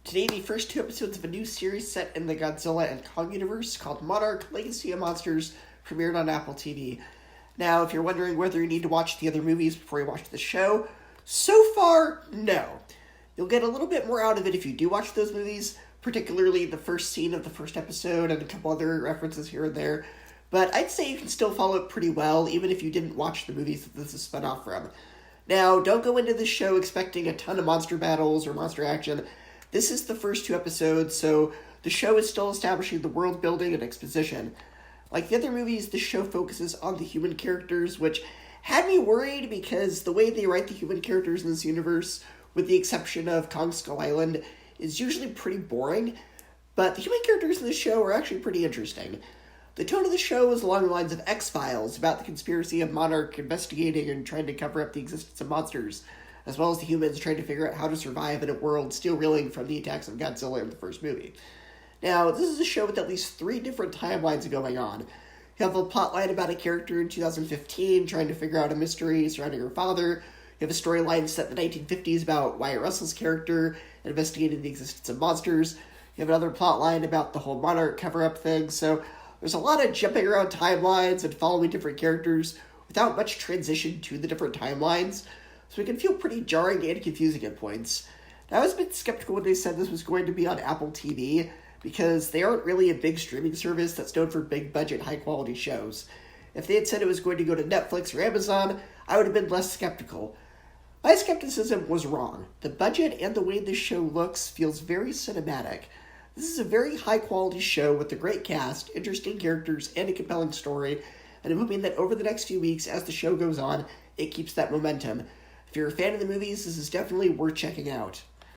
Today, the first 2 episodes of a new series set in the Godzilla and Kong universe called Monarch, Legacy of Monsters premiered on Apple TV. Now, if you're wondering whether you need to watch the other movies before you watch the show, so far, no. You'll get a little bit more out of it if you do watch those movies, particularly the first scene of the first episode and a couple other references here and there. But I'd say you can still follow it pretty well, even if you didn't watch the movies that this is spun off from. Now, don't go into this show expecting a ton of monster battles or monster action. This is the first 2 episodes, so the show is still establishing the world building and exposition. Like the other movies, the show focuses on the human characters, which had me worried because the way they write the human characters in this universe, with the exception of Kong Skull Island, is usually pretty boring, but the human characters in the show are actually pretty interesting. The tone of the show is along the lines of X-Files, about the conspiracy of Monarch investigating and trying to cover up the existence of monsters, as well as the humans trying to figure out how to survive in a world still reeling from the attacks of Godzilla in the first movie. Now, this is a show with at least 3 different timelines going on. You have a plotline about a character in 2015 trying to figure out a mystery surrounding her father. You have a storyline set in the 1950s about Wyatt Russell's character investigating the existence of monsters. You have another plotline about the whole Monarch cover-up thing, so there's a lot of jumping around timelines and following different characters without much transition to the different timelines, so it can feel pretty jarring and confusing at points. Now, I was a bit skeptical when they said this was going to be on Apple TV, because they aren't really a big streaming service that's known for big-budget, high-quality shows. If they had said it was going to go to Netflix or Amazon, I would have been less skeptical. My skepticism was wrong. The budget and the way this show looks feels very cinematic. This is a very high-quality show with a great cast, interesting characters, and a compelling story, and I'm hoping that over the next few weeks, as the show goes on, it keeps that momentum. If you're a fan of the movies, this is definitely worth checking out.